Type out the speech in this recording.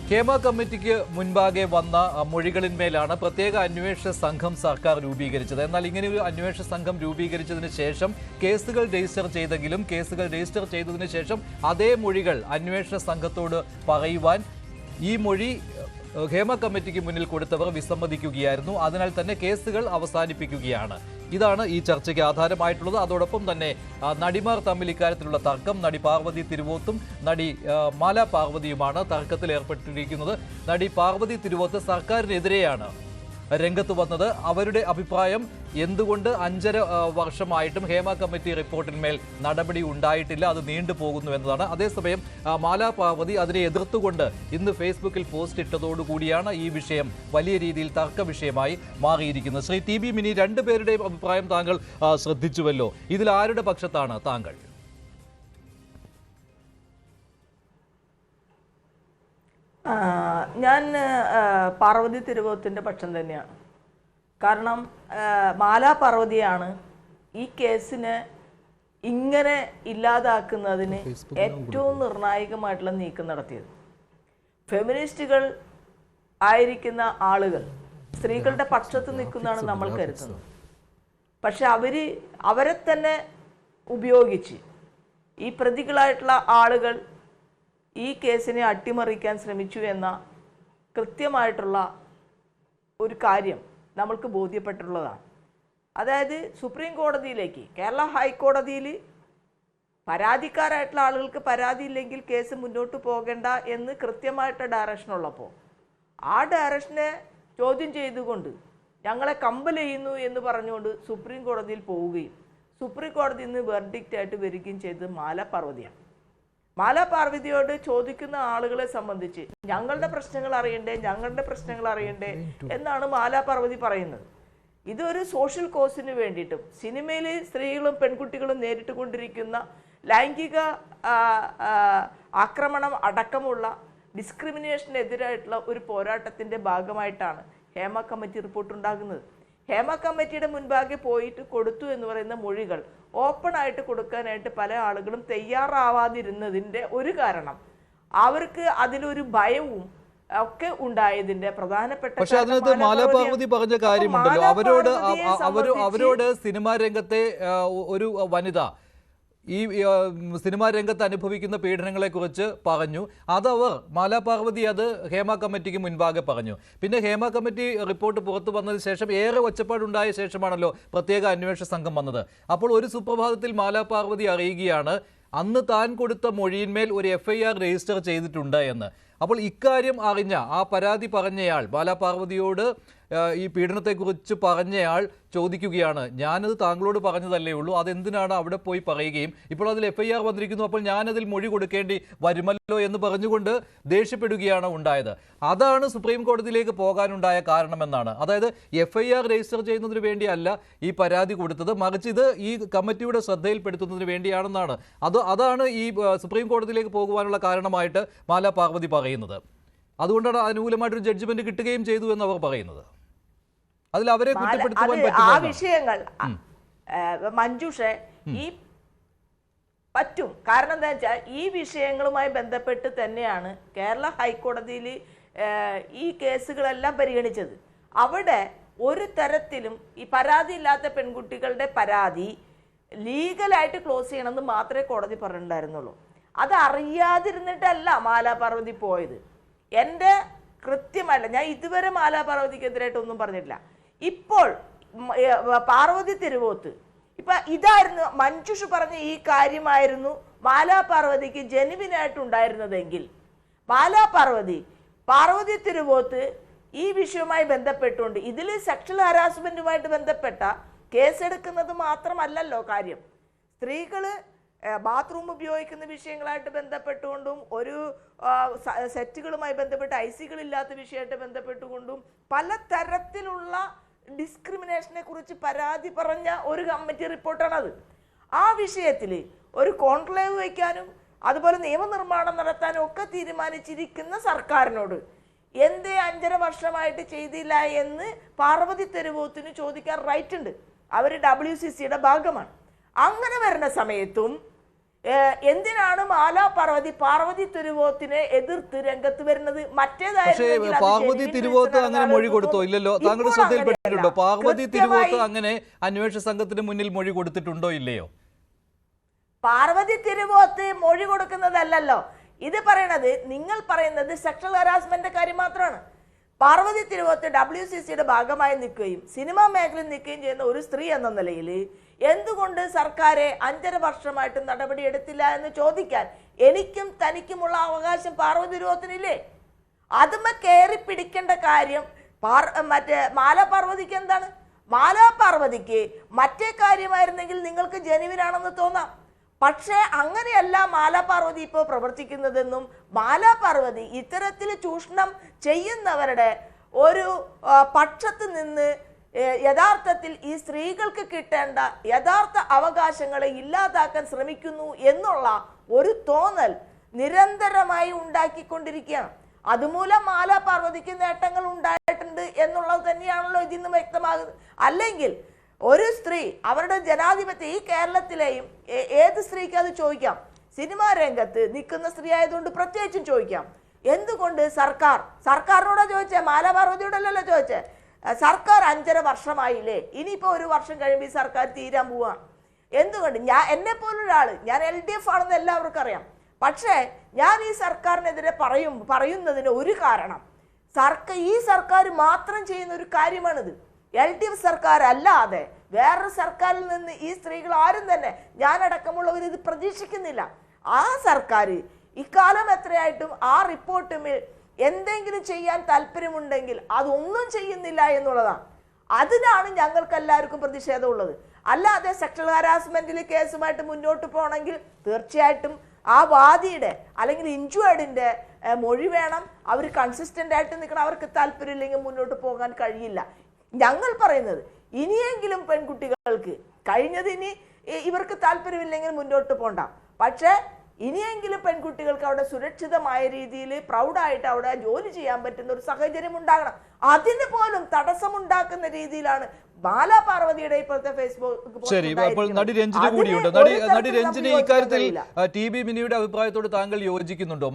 ഹേമ കമ്മിറ്റിക്ക് മുൻപാകെ വന്ന മൊഴികളിന്മേലാണ് പ്രത്യേക അന്വേഷണ സംഘം സർക്കാർ രൂപീകരിച്ചത്. എന്നാൽ ഇങ്ങനെ ഒരു അന്വേഷണ സംഘം രൂപീകരിച്ചതിന് ശേഷം കേസുകൾ രജിസ്റ്റർ ചെയ്തെങ്കിലും കേസുകൾ രജിസ്റ്റർ ചെയ്തതിനു ശേഷം അതേ മൊഴികൾ അന്വേഷണ സംഘത്തോട് പറയുവാൻ ഈ മൊഴി ഹേമ കമ്മിറ്റിക്ക് മുന്നിൽ കൊടുത്തവർ വിസമ്മതിക്കുകയായിരുന്നു. അതിനാൽ തന്നെ കേസുകൾ അവസാനിപ്പിക്കുകയാണ്. ഇതാണ് ഈ ചർച്ചയ്ക്ക് ആധാരമായിട്ടുള്ളത്. അതോടൊപ്പം തന്നെ നടിമാർ തമ്മിൽ ഇക്കാര്യത്തിലുള്ള തർക്കം, നടി പാർവതി തിരുവോത്തും നടി മാല പാർവതിയുമാണ് തർക്കത്തിൽ ഏർപ്പെട്ടിരിക്കുന്നത്. നടി പാർവതി തിരുവോത്ത് സർക്കാരിനെതിരെയാണ് രംഗത്ത് വന്നത്. അവരുടെ അഭിപ്രായം എന്തുകൊണ്ട് 5.5 വർഷമായിട്ടും ഹേമ കമ്മിറ്റി റിപ്പോർട്ടിന്മേൽ നടപടി ഉണ്ടായിട്ടില്ല, അത് നീണ്ടുപോകുന്നു എന്നതാണ്. അതേസമയം മാല പാർവതി അതിനെ എതിർത്തുകൊണ്ട് ഇന്ന് ഫേസ്ബുക്കിൽ പോസ്റ്റ് ഇട്ടതോടുകൂടിയാണ് ഈ വിഷയം വലിയ രീതിയിൽ തർക്ക വിഷയമായി മാറിയിരിക്കുന്നത്. ശ്രീ ടി ബി മിനി, രണ്ടുപേരുടെയും അഭിപ്രായം താങ്കൾ ശ്രദ്ധിച്ചുവല്ലോ. ഇതിൽ ആരുടെ പക്ഷത്താണ് താങ്കൾ? ഞാൻ പാർവതി തിരുവോത്തിൻ്റെ പക്ഷം തന്നെയാണ്. കാരണം മാലാ പാർവതിയാണ് ഈ കേസിനെ ഇങ്ങനെ ഇല്ലാതാക്കുന്നതിന് ഏറ്റവും നിർണായകമായിട്ടുള്ള നീക്കം നടത്തിയത്. ഫെമിനിസ്റ്റുകൾ ആയിരിക്കുന്ന ആളുകൾ സ്ത്രീകളുടെ പക്ഷത്ത് നിൽക്കുന്നതാണ് നമ്മൾ കരുതുന്നത്. പക്ഷെ അവരെ തന്നെ ഉപയോഗിച്ച് ഈ പ്രതികളായിട്ടുള്ള ആളുകൾ ഈ കേസിനെ അട്ടിമറിക്കാൻ ശ്രമിച്ചു എന്ന കൃത്യമായിട്ടുള്ള ഒരു കാര്യം നമ്മൾക്ക് ബോധ്യപ്പെട്ടിട്ടുള്ളതാണ്. അതായത് സുപ്രീം കോടതിയിലേക്ക്, കേരള ഹൈക്കോടതിയിൽ പരാതിക്കാരായിട്ടുള്ള ആളുകൾക്ക് പരാതി ഇല്ലെങ്കിൽ കേസ് മുന്നോട്ട് പോകേണ്ട എന്ന് കൃത്യമായിട്ട് ഡയറക്ഷൻ ഉള്ളപ്പോൾ ആ ഡയറക്ഷനെ ചോദ്യം ചെയ്തുകൊണ്ട് ഞങ്ങളെ കമ്പൽ ചെയ്യുന്നു എന്ന് പറഞ്ഞുകൊണ്ട് സുപ്രീം കോടതിയിൽ പോവുകയും സുപ്രീം കോടതിയിൽ നിന്ന് വെർഡിക്റ്റ് ആയിട്ട് വരികയും ചെയ്തത് മാലാ പാർവതിയാണ്. മാലാ പാർവതിയോട് ചോദിക്കുന്ന ആളുകളെ സംബന്ധിച്ച് ഞങ്ങളുടെ പ്രശ്നങ്ങൾ അറിയണ്ടേ എന്നാണ് മാലാ പാർവതി പറയുന്നത്. ഇതൊരു സോഷ്യൽ കോസിന് വേണ്ടിയിട്ടും സിനിമയിൽ സ്ത്രീകളും പെൺകുട്ടികളും നേരിട്ട് കൊണ്ടിരിക്കുന്ന ലൈംഗിക ആക്രമണം അടക്കമുള്ള ഡിസ്ക്രിമിനേഷനെതിരായിട്ടുള്ള ഒരു പോരാട്ടത്തിൻ്റെ ഭാഗമായിട്ടാണ് ഹേമ കമ്മിറ്റി റിപ്പോർട്ട് ഉണ്ടാകുന്നത്. ഹേമ കമ്മിറ്റിയുടെ മുൻപാകെ പോയിട്ട് കൊടുത്തു എന്ന് പറയുന്ന മൊഴികൾ ഓപ്പൺ ആയിട്ട് കൊടുക്കാനായിട്ട് പല ആളുകളും തയ്യാറാവാതിരുന്നതിൻ്റെ ഒരു കാരണം അവർക്ക് അതിലൊരു ഭയവും ഒക്കെ ഉണ്ടായതിന്റെ പ്രധാനപ്പെട്ട പക്ഷെ അതിനകത്ത് മാലാ പാർവതി പറഞ്ഞ കാര്യമുണ്ടല്ലോ, അവരോട് സിനിമാ രംഗത്തെ ഒരു വനിത ഈ സിനിമാ രംഗത്ത് അനുഭവിക്കുന്ന പീഡനങ്ങളെക്കുറിച്ച് പറഞ്ഞു. അതവർ മാലാ പാർവതി അത് ഹേമ കമ്മിറ്റിക്ക് മുൻപാകെ പറഞ്ഞു. പിന്നെ ഹേമ കമ്മിറ്റി റിപ്പോർട്ട് പുറത്തു വന്നതിന് ശേഷം ഏറെ ഒച്ചപ്പാടുണ്ടായ ശേഷമാണല്ലോ പ്രത്യേക അന്വേഷണ സംഘം വന്നത്. അപ്പോൾ ഒരു സുപ്രഭാതത്തിൽ മാലാ പാർവതി അറിയുകയാണ് അന്ന് താൻ കൊടുത്ത മൊഴിയിന്മേൽ ഒരു FIR രജിസ്റ്റർ ചെയ്തിട്ടുണ്ട് എന്ന്. അപ്പോൾ ഇക്കാര്യം അറിഞ്ഞ ആ പരാതി പറഞ്ഞയാൾ, മാലാ പാർവതിയോട് ഈ പീഡനത്തെക്കുറിച്ച് പറഞ്ഞയാൾ ചോദിക്കുകയാണ്, ഞാനത് താങ്കളോട് പറഞ്ഞതല്ലേ ഉള്ളൂ, അതെന്തിനാണ് അവിടെ പോയി പറയുകയും ഇപ്പോൾ അതിൽ FIR വന്നിരിക്കുന്നു, അപ്പോൾ ഞാനതിൽ മൊഴി കൊടുക്കേണ്ടി വരുമല്ലോ എന്ന് പറഞ്ഞുകൊണ്ട് ദേഷ്യപ്പെടുകയാണ് ഉണ്ടായത്. അതാണ് സുപ്രീം കോടതിയിലേക്ക് പോകാനുണ്ടായ കാരണമെന്നാണ്. അതായത് FIR രജിസ്റ്റർ ചെയ്യുന്നതിന് വേണ്ടിയല്ല ഈ പരാതി കൊടുത്തത്, മറിച്ച് ഇത് ഈ കമ്മിറ്റിയുടെ ശ്രദ്ധയിൽപ്പെടുത്തുന്നതിന് വേണ്ടിയാണെന്നാണ്. അതാണ് ഈ സുപ്രീം കോടതിയിലേക്ക് പോകുവാനുള്ള കാരണമായിട്ട് മാലാ പാർവതി പറയുന്നത്. അതുകൊണ്ടാണ് അനുകൂലമായിട്ടൊരു ജഡ്ജ്മെന്റ് കിട്ടുകയും ചെയ്തു എന്ന് അവർ പറയുന്നത്. അതിൽ അവരെ കുറ്റപ്പെടുത്തുവാൻ പറ്റില്ല. ആ വിഷയങ്ങൾ മഞ്ജുഷെ ഈ പറ്റും. കാരണം എന്താ വെച്ചാൽ ഈ വിഷയങ്ങളുമായി ബന്ധപ്പെട്ട് തന്നെയാണ് കേരള ഹൈക്കോടതിയിൽ ഈ കേസുകളെല്ലാം പരിഗണിച്ചത്. അവിടെ ഒരു തരത്തിലും ഈ പരാതി ഇല്ലാത്ത പെൺകുട്ടികളുടെ പരാതി ലീഗലായിട്ട് ക്ലോസ് ചെയ്യണമെന്ന് മാത്രമേ കോടതി പറഞ്ഞിട്ടുണ്ടായിരുന്നുള്ളൂ. അത് അറിയാതിരുന്നിട്ടല്ല മാലാ പാർവതി പോയത്. എൻ്റെ കൃത്യമായില്ല, ഞാൻ ഇതുവരെ മാലാ പാർവതിക്കെതിരായിട്ടൊന്നും പറഞ്ഞിട്ടില്ല. ഇപ്പോൾ പാർവതി തിരുവോത്ത് ഇതായിരുന്നു മഞ്ജുഷ് പറഞ്ഞ ഈ കാര്യമായിരുന്നു മാലാ പാർവതിക്ക് ജെനുവിനായിട്ടുണ്ടായിരുന്നതെങ്കിൽ പാർവതി തിരുവോത്ത് ഈ വിഷയവുമായി ബന്ധപ്പെട്ടുകൊണ്ട് ഇതിൽ സെക്ഷൽ ഹരാസ്മെന്റുമായിട്ട് ബന്ധപ്പെട്ട കേസെടുക്കുന്നത് മാത്രമല്ലല്ലോ കാര്യം. സ്ത്രീകൾ ബാത്റൂം ഉപയോഗിക്കുന്ന വിഷയങ്ങളായിട്ട് ബന്ധപ്പെട്ടുകൊണ്ടും ഒരു സെറ്റുകളുമായി ബന്ധപ്പെട്ട് ഐസികളില്ലാത്ത വിഷയമായിട്ട് ബന്ധപ്പെട്ടുകൊണ്ടും പലതരത്തിലുള്ള ഡിസ്ക്രിമിനേഷനെ കുറിച്ച് പരാതി പറഞ്ഞ ഒരു കമ്മിറ്റി റിപ്പോർട്ടാണത്. ആ വിഷയത്തിൽ ഒരു കോൺക്ലേവ് വയ്ക്കാനും അതുപോലെ നിയമനിർമ്മാണം നടത്താനും ഒക്കെ തീരുമാനിച്ചിരിക്കുന്ന സർക്കാരിനോട് എന്തേ 5.5 വർഷമായിട്ട് ചെയ്തില്ല എന്ന് പാർവതി തിരുവോത്തിന് ചോദിക്കാൻ റൈറ്റ് ഉണ്ട്. അവർ WCCയുടെ ഭാഗമാണ്. അങ്ങനെ വരുന്ന സമയത്തും എന്തിനാണ് പാർവതി തിരുവോത്തിനെ എതിർത്ത് രംഗത്ത് വരുന്നത്? പക്ഷേ പാർവതി തിരുവോത്ത് അങ്ങനെ മൊഴി കൊടുത്തോ? ഇല്ലല്ലോ. താങ്കളുടെ ശ്രദ്ധയിൽപ്പെട്ടിട്ടുണ്ടോ പാർവതി തിരുവോത്ത് അങ്ങനെ അന്വേഷണ സംഘത്തിന് മുന്നിൽ മൊഴി കൊടുത്തിട്ടുണ്ടോ ഇല്ലയോ? പാർവതി തിരുവോത്ത് മൊഴി കൊടുക്കുന്നതല്ലല്ലോ ഇത് പറയണത്. നിങ്ങൾ പറയുന്നത് സെക്ഷൽ ഹരാസ്മെന്റ് കാര്യം മാത്രമാണ്. പാർവതി തിരുവോത്ത് WCCയുടെ ഭാഗമായി നിൽക്കുകയും സിനിമാ മേഖലയിൽ നിൽക്കുകയും ചെയ്യുന്ന ഒരു സ്ത്രീ എന്ന നിലയിൽ എന്തുകൊണ്ട് സർക്കാരെ 5.5 വർഷമായിട്ട് നടപടി എടുത്തില്ല എന്ന് ചോദിക്കാൻ എനിക്കും തനിക്കുമുള്ള അവകാശം പാർവതി തിരുവോത്തിനില്ലേ? അതുമ്മ കയറി പിടിക്കേണ്ട കാര്യം മറ്റേ മാലാപാർവതിക്ക് എന്താണ്? മാലാപാർവതിക്ക് മറ്റേ കാര്യമായിരുന്നെങ്കിൽ നിങ്ങൾക്ക് ജെനുവിനാണെന്ന് തോന്നാം. പക്ഷേ അങ്ങനെയല്ല മാലാപാർവതി ഇപ്പോൾ പ്രവർത്തിക്കുന്നതെന്നും മാലാപാർവതി ഇത്തരത്തിൽ ചൂഷണം ചെയ്യുന്നവരുടെ ഒരു പക്ഷത്ത് നിന്ന് യഥാർത്ഥത്തിൽ ഈ സ്ത്രീകൾക്ക് കിട്ടേണ്ട യഥാർത്ഥ അവകാശങ്ങളെ ഇല്ലാതാക്കാൻ ശ്രമിക്കുന്നു എന്നുള്ള ഒരു തോന്നൽ നിരന്തരമായി ഉണ്ടാക്കിക്കൊണ്ടിരിക്കുകയാണ്. അതുമൂലം മാലാപാർവതിക്ക് നേട്ടങ്ങൾ ഉണ്ടായിട്ടുണ്ട് എന്നുള്ളത് തന്നെയാണല്ലോ ഇതിൽ നിന്ന് വ്യക്തമാകുന്നത്. അല്ലെങ്കിൽ ഒരു സ്ത്രീ അവരുടെ ജനാധിപത്യം ഈ കേരളത്തിലെയും ഏത് സ്ത്രീക്ക് അത് ചോദിക്കാം. സിനിമാ രംഗത്ത് നിൽക്കുന്ന സ്ത്രീ ആയതുകൊണ്ട് പ്രത്യേകിച്ചും ചോദിക്കാം. എന്തുകൊണ്ട് സർക്കാരിനോടാ ചോദിച്ചേ? മാലാപാർവതിയോടല്ലോ ചോദിച്ചേ? സർക്കാർ 5.5 വർഷമായില്ലേ? ഇനിയിപ്പോ 1 വർഷം കഴിയുമ്പോൾ ഈ സർക്കാർ തീരാൻ പോവാ. എന്തുകൊണ്ട്? എന്നെ പോലൊരാള്, ഞാൻ LDF ആണെന്ന് എല്ലാവർക്കും അറിയാം. പക്ഷേ ഞാൻ ഈ സർക്കാരിനെതിരെ പറയുന്നതിന് ഒരു കാരണം ഈ സർക്കാർ മാത്രം ചെയ്യുന്ന ഒരു കാര്യമാണിത്. LDF സർക്കാർ അല്ലാതെ വേറൊരു സർക്കാരിൽ നിന്ന് ഈ സ്ത്രീകൾ ആരും തന്നെ, ഞാനടക്കമുള്ളവർ ഇത് പ്രതീക്ഷിക്കുന്നില്ല. ആ സർക്കാർ ഇക്കാലം എത്രയായിട്ടും ആ റിപ്പോർട്ടുമിൽ എന്തെങ്കിലും ചെയ്യാൻ താല്പര്യമുണ്ടെങ്കിൽ അതൊന്നും ചെയ്യുന്നില്ല എന്നുള്ളതാണ്. അതിനാണ് ഞങ്ങൾക്ക് എല്ലാവർക്കും പ്രതിഷേധമുള്ളത്. അല്ലാതെ സെക്ഷൽ ഹാരാസ്മെന്റിൽ കേസുമായിട്ട് മുന്നോട്ട് പോകണമെങ്കിൽ തീർച്ചയായിട്ടും ആ വാദിയുടെ അല്ലെങ്കിൽ ഇൻജുവേർഡിന്റെ മൊഴി വേണം. അവർ കൺസിസ്റ്റന്റ് ആയിട്ട് നിൽക്കണം. അവർക്ക് താല്പര്യമില്ലെങ്കിൽ മുന്നോട്ട് പോകാൻ കഴിയില്ല. ഞങ്ങൾ പറയുന്നത് ഇനിയെങ്കിലും പെൺകുട്ടികൾക്ക് കഴിഞ്ഞത് ഇനി ഇവർക്ക് താല്പര്യമില്ലെങ്കിൽ മുന്നോട്ട് പോണ്ട. പക്ഷേ ഇനിയെങ്കിലും പെൺകുട്ടികൾക്ക് അവിടെ സുരക്ഷിതമായ രീതിയിൽ പ്രൗഡായിട്ട് അവിടെ ജോലി ചെയ്യാൻ പറ്റുന്ന ഒരു സാഹചര്യം ഉണ്ടാകണം. അതിന് പോലും തടസ്സമുണ്ടാക്കുന്ന രീതിയിലാണ് മാലാപാർവതിയുടെ ഇപ്പോഴത്തെ ഫേസ്ബുക്ക്. ശരി, അപ്പോൾ നടി രഞ്ജിനി കൂടിയുണ്ട്. നടി രഞ്ജിനി, ഇക്കാര്യത്തിൽ TB മിനിയുടെ അഭിപ്രായത്തോട് താങ്കൾ യോജിക്കുന്നുണ്ടോ?